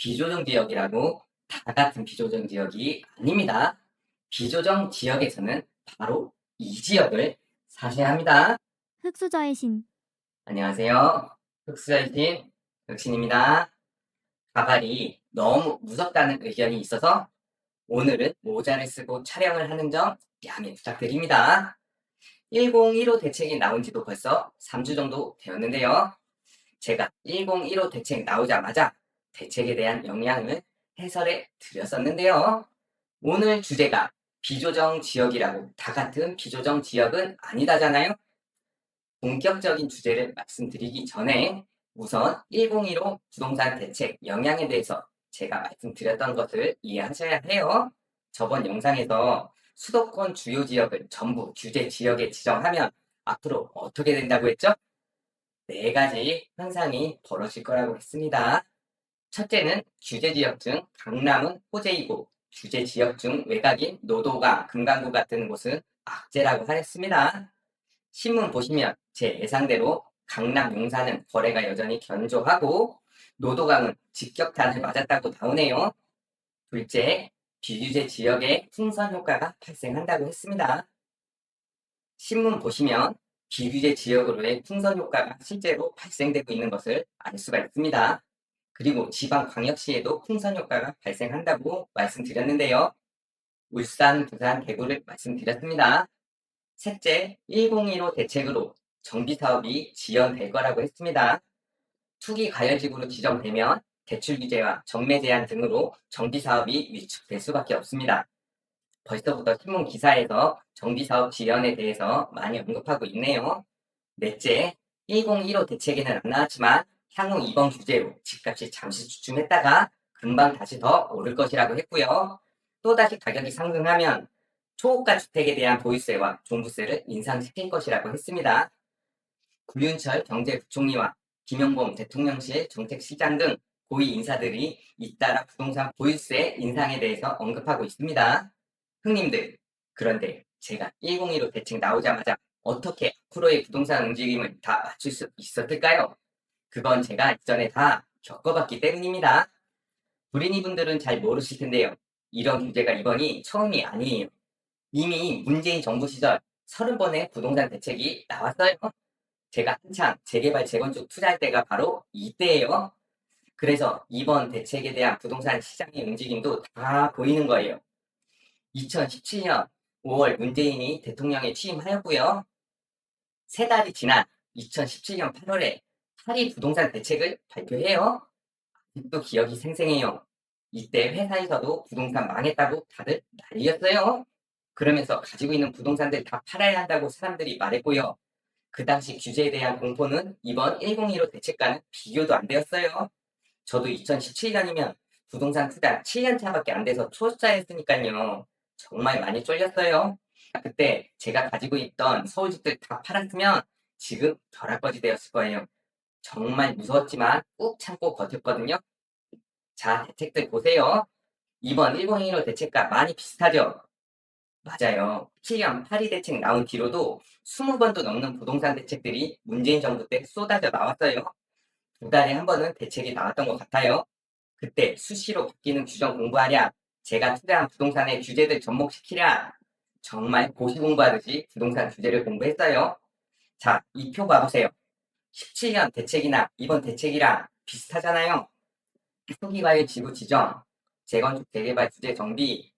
비조정 지역이라고 다 같은 비조정 지역이 아닙니다. 비조정 지역에서는 바로 이 지역을 사셔야 합니다. 흑수저의 신. 안녕하세요. 흑수저이신 흑신입니다. 가발이 너무 무섭다는 의견이 있어서 오늘은 모자를 쓰고 촬영을 하는 점 양해 부탁드립니다. 1015 대책이 나온 지도 벌써 3주 정도 되었는데요. 제가 1015 대책 나오자마자 대책에 대한 영향을 해설해 드렸었는데요. 오늘 주제가 비조정 지역이라고 다 같은 비조정 지역은 아니다잖아요. 본격적인 주제를 말씀드리기 전에 우선 1015 부동산 대책 영향에 대해서 제가 말씀드렸던 것을 이해하셔야 해요. 저번 영상에서 수도권 주요 지역을 전부 규제 지역에 지정하면 앞으로 어떻게 된다고 했죠? 네 가지 현상이 벌어질 거라고 했습니다. 첫째는 규제 지역 중 강남은 호재이고 규제 지역 중 외곽인 노도강, 금강구 같은 곳은 악재라고 하였습니다. 신문 보시면 제 예상대로 강남 용산은 거래가 여전히 견조하고 노도강은 직격탄을 맞았다고 나오네요. 둘째, 비규제 지역에 풍선 효과가 발생한다고 했습니다. 신문 보시면 비규제 지역으로의 풍선 효과가 실제로 발생되고 있는 것을 알 수가 있습니다. 그리고 지방광역시에도 풍선 효과가 발생한다고 말씀드렸는데요. 울산, 부산, 대구를 말씀드렸습니다. 셋째, 1015 대책으로 정비사업이 지연될 거라고 했습니다. 투기 과열지구로 지정되면 대출 규제와 정매 제한 등으로 정비사업이 위축될 수밖에 없습니다. 벌써부터 신문 기사에서 정비사업 지연에 대해서 많이 언급하고 있네요. 넷째, 1015 대책에는 안 나왔지만 향후 이번 규제로 집값이 잠시 주춤했다가 금방 다시 더 오를 것이라고 했고요. 또다시 가격이 상승하면 초고가 주택에 대한 보유세와 종부세를 인상시킬 것이라고 했습니다. 구윤철 경제부총리와 김영범 대통령실 정책시장 등 고위 인사들이 잇따라 부동산 보유세 인상에 대해서 언급하고 있습니다. 형님들, 그런데 제가 1015 대책 나오자마자 어떻게 앞으로의 부동산 움직임을 다 맞출 수 있었을까요? 그건 제가 이전에 다 겪어봤기 때문입니다. 불인이분들은 잘 모르실 텐데요. 이런 규제가 이번이 처음이 아니에요. 이미 문재인 정부 시절 30번의 부동산 대책이 나왔어요. 제가 한창 재개발 재건축 투자할 때가 바로 이때예요. 그래서 이번 대책에 대한 부동산 시장의 움직임도 다 보이는 거예요. 2017년 5월 문재인이 대통령에 취임하였고요. 세 달이 지난 2017년 8월에 파리 부동산 대책을 발표해요. 아직도 기억이 생생해요. 이때 회사에서도 부동산 망했다고 다들 난리였어요. 그러면서 가지고 있는 부동산들 다 팔아야 한다고 사람들이 말했고요. 그 당시 규제에 대한 공포는 이번 1015 대책과는 비교도 안 되었어요. 저도 2017년이면 부동산 투자 7년 차밖에 안 돼서 초보자였으니까요. 정말 많이 쫄렸어요. 그때 제가 가지고 있던 서울집들 다 팔았으면 지금 벼락거지 되었을 거예요. 정말 무서웠지만 꾹 참고 버텼거든요. 자, 대책들 보세요. 이번 1015 대책과 많이 비슷하죠? 맞아요. 7년 파리 대책 나온 뒤로도 20번도 넘는 부동산 대책들이 문재인 정부 때 쏟아져 나왔어요. 두 달에 한 번은 대책이 나왔던 것 같아요. 그때 수시로 바뀌는 규정 공부하랴, 제가 투자한 부동산의 규제들 접목시키랴, 정말 고시 공부하듯이 부동산 규제를 공부했어요. 자, 이 표 봐보세요. 17년 대책이나 이번 대책이랑 비슷하잖아요. 투기과열 지구 지정, 재건축 재개발 규제 정비,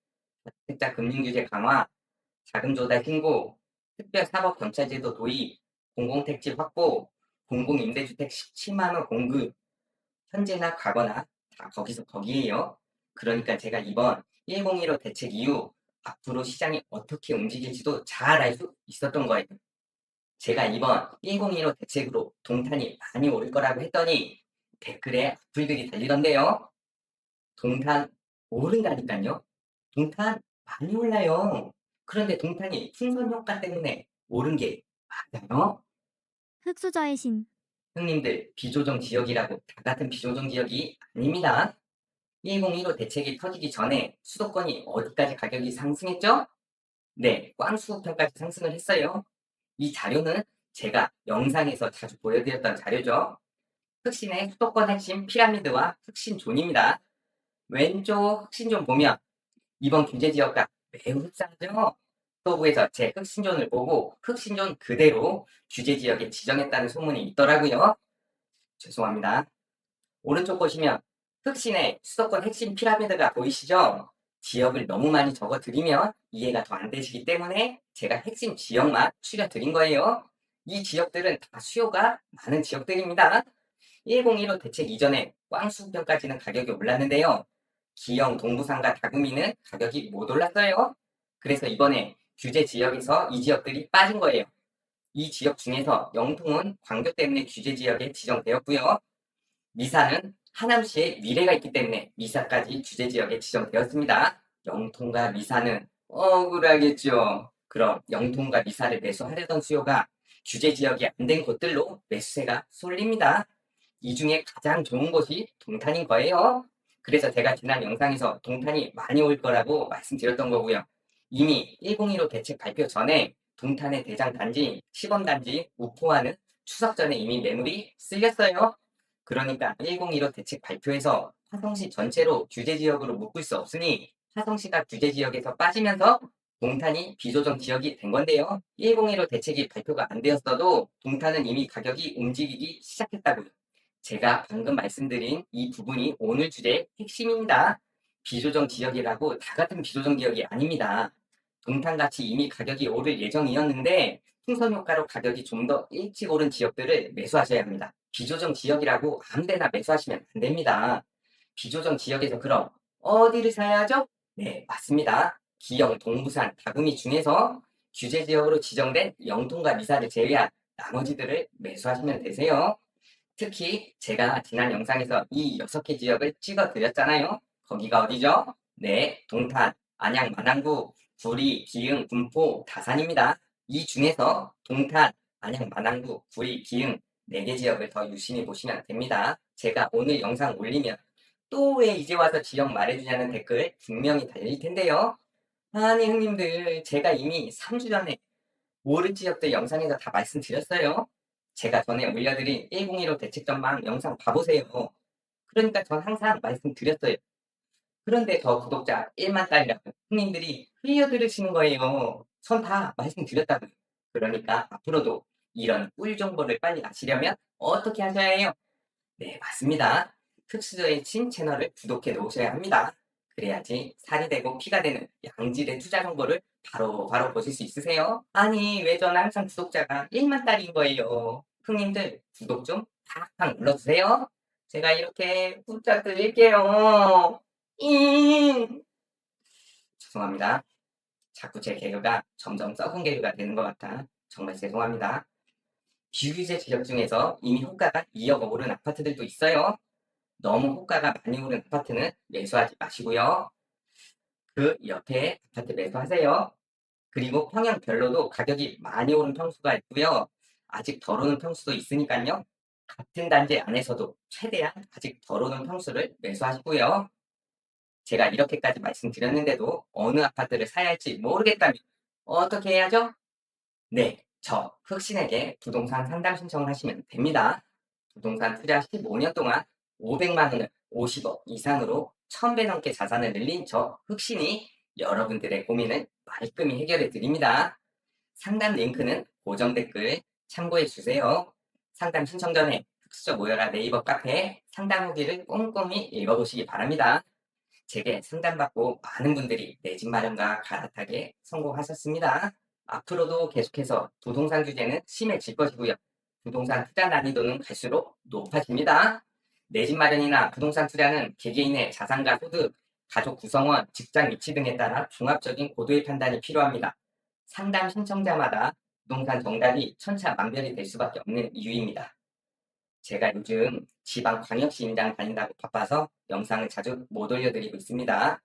다주택자 금융 규제 강화, 자금 조달 신고, 특별사법경찰제도 도입, 공공택지 확보, 공공임대주택 17만 원 공급, 현재나 과거나 다 거기서 거기에요. 그러니까 제가 이번 1015 대책 이후 앞으로 시장이 어떻게 움직일지도 잘 알 수 있었던 거예요. 제가 이번 1015 대책으로 동탄이 많이 오를 거라고 했더니 댓글에 악플들이 달리던데요. 동탄 오른다니까요. 동탄 많이 올라요. 그런데 동탄이 풍선 효과 때문에 오른 게 맞아요? 흑수저의 신. 형님들 비조정 지역이라고 다 같은 비조정 지역이 아닙니다. 1015 대책이 터지기 전에 수도권이 어디까지 가격이 상승했죠? 네, 꽝수국편까지 상승을 했어요. 이 자료는 제가 영상에서 자주 보여드렸던 자료죠. 흑신의 수도권 핵심 피라미드와 흑신존입니다. 왼쪽 흑신존 보면 이번 규제 지역과 매우 흡사하죠? 서부에서 제 흑신존을 보고 흑신존 그대로 규제 지역에 지정했다는 소문이 있더라고요. 죄송합니다. 오른쪽 보시면 흑신의 수도권 핵심 피라미드가 보이시죠? 지역을 너무 많이 적어드리면 이해가 더 안 되시기 때문에 제가 핵심 지역만 추려드린 거예요. 이 지역들은 다 수요가 많은 지역들입니다. 1015 대책 이전에 꽝수변까지는 가격이 올랐는데요. 기영, 동부산과 다구미는 가격이 못 올랐어요. 그래서 이번에 규제 지역에서 이 지역들이 빠진 거예요. 이 지역 중에서 영통은 광교 때문에 규제 지역에 지정되었고요. 미사는 하남시에 미래가 있기 때문에 미사까지 규제 지역에 지정되었습니다. 영통과 미사는 억울하겠죠. 그럼 영통과 미사를 매수하려던 수요가 규제 지역이 안 된 곳들로 매수세가 쏠립니다. 이 중에 가장 좋은 곳이 동탄인 거예요. 그래서 제가 지난 영상에서 동탄이 많이 올 거라고 말씀드렸던 거고요. 이미 1015 대책 발표 전에 동탄의 대장 단지, 시범 단지, 우포화는 추석 전에 이미 매물이 쓸렸어요. 그러니까 1015 대책 발표에서 화성시 전체로 규제 지역으로 묶을 수 없으니 화성시가 규제 지역에서 빠지면서 동탄이 비조정 지역이 된 건데요. 1015 대책이 발표가 안 되었어도 동탄은 이미 가격이 움직이기 시작했다고요. 제가 방금 말씀드린 이 부분이 오늘 주제의 핵심입니다. 비조정 지역이라고 다 같은 비조정 지역이 아닙니다. 동탄같이 이미 가격이 오를 예정이었는데 풍선 효과로 가격이 좀 더 일찍 오른 지역들을 매수하셔야 합니다. 비조정 지역이라고 아무데나 매수하시면 안 됩니다. 비조정 지역에서 그럼 어디를 사야 하죠? 네, 맞습니다. 기영, 동부산, 다구미 중에서 규제 지역으로 지정된 영통과 미사를 제외한 나머지들을 매수하시면 되세요. 특히 제가 지난 영상에서 이 6개 지역을 찍어 드렸잖아요. 거기가 어디죠? 네, 동탄, 안양, 마당구, 구리, 기흥, 군포, 다산입니다. 이 중에서 동탄, 안양, 마당구, 구리, 기흥 4개 지역을 더 유심히 보시면 됩니다. 제가 오늘 영상 올리면 또 왜 이제 와서 지역 말해주냐는 댓글 분명히 달릴 텐데요. 아니 형님들, 제가 이미 3주 전에 모를 지역들 영상에서 다 말씀드렸어요. 제가 전에 올려드린 1015 대책 전망 영상 봐보세요. 그러니까 전 항상 말씀드렸어요. 그런데 저 구독자 1만 달이라고 형님들이 흘려들으시는 거예요. 전 다 말씀드렸다고요. 그러니까 앞으로도 이런 꿀 정보를 빨리 아시려면 어떻게 하셔야 해요? 네, 맞습니다. 특수저의 친 채널을 구독해 놓으셔야 합니다. 그래야지 살이 되고 피가 되는 양질의 투자 정보를 바로 보실 수 있으세요. 아니, 왜 저는 항상 구독자가 1만 달인 거예요. 형님들 구독 좀 팍팍 눌러주세요. 제가 이렇게 부탁드릴게요. 죄송합니다. 자꾸 제 개그가 점점 썩은 개그가 되는 것 같아 정말 죄송합니다. 비규제 지역 중에서 이미 호가가 2억 오른 아파트들도 있어요. 너무 호가가 많이 오른 아파트는 매수하지 마시고요. 그 옆에 아파트 매수하세요. 그리고 평형별로도 가격이 많이 오른 평수가 있고요. 아직 덜 오른 평수도 있으니까요. 같은 단지 안에서도 최대한 아직 덜 오른 평수를 매수하시고요. 제가 이렇게까지 말씀드렸는데도 어느 아파트를 사야 할지 모르겠다면 어떻게 해야죠? 네, 저 흑신에게 부동산 상담 신청을 하시면 됩니다. 부동산 투자 15년 동안 500만 원을 50억 이상으로 1000배 넘게 자산을 늘린 저 흑신이 여러분들의 고민을 말끔히 해결해 드립니다. 상담 링크는 고정 댓글 참고해 주세요. 상담 신청 전에 흑수저 모여라 네이버 카페 상담 후기를 꼼꼼히 읽어보시기 바랍니다. 제게 상담받고 많은 분들이 내 집 마련과 갈아타게 성공하셨습니다. 앞으로도 계속해서 부동산 규제는 심해질 것이고요. 부동산 투자 난이도는 갈수록 높아집니다. 내 집 마련이나 부동산 투자는 개개인의 자산과 소득, 가족 구성원, 직장 위치 등에 따라 종합적인 고도의 판단이 필요합니다. 상담 신청자마다 부동산 정답이 천차만별이 될 수밖에 없는 이유입니다. 제가 요즘 지방광역시 임장 다닌다고 바빠서 영상을 자주 못 올려드리고 있습니다.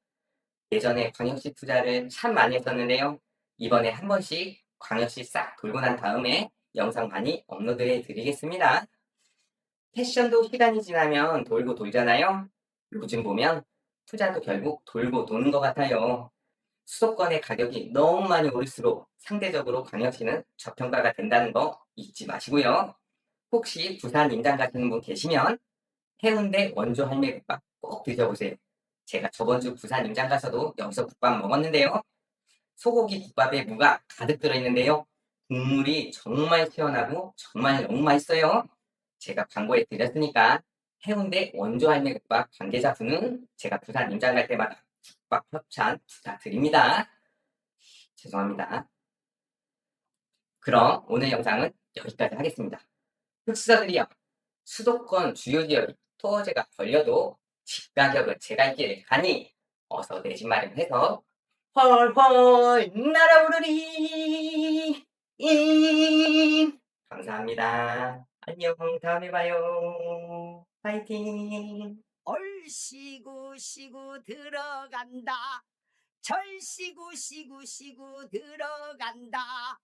예전에 광역시 투자를 참 많이 했었는데요. 이번에 한 번씩 광역시 싹 돌고 난 다음에 영상 많이 업로드해 드리겠습니다. 패션도 시간이 지나면 돌고 돌잖아요. 요즘 보면 투자도 결국 돌고 도는 것 같아요. 수도권의 가격이 너무 많이 오를수록 상대적으로 광역시는 저평가가 된다는 거 잊지 마시고요. 혹시 부산 임장 가시는 분 계시면 해운대 원조 할매국밥 꼭 드셔보세요. 제가 저번 주 부산 임장 가서도 여기서 국밥 먹었는데요. 소고기 국밥에 무가 가득 들어있는데요. 국물이 정말 시원하고 정말 너무 맛있어요. 제가 광고해 드렸으니까 해운대 원조 할매 국밥 관계자분은 제가 부산 임장 갈 때마다 국밥 협찬 부탁드립니다. 죄송합니다. 그럼 오늘 영상은 여기까지 하겠습니다. 흑수저들이요. 수도권 주요 지역에 토어제가 걸려도 집 가격은 제가 있기를 가니 어서 내 집 마련해서 헐헐 날아오르리. 감사합니다. 안녕. 다음에 봐요. 파이팅. 얼씨구 시구 들어간다. 절씨구 시구 시구 들어간다.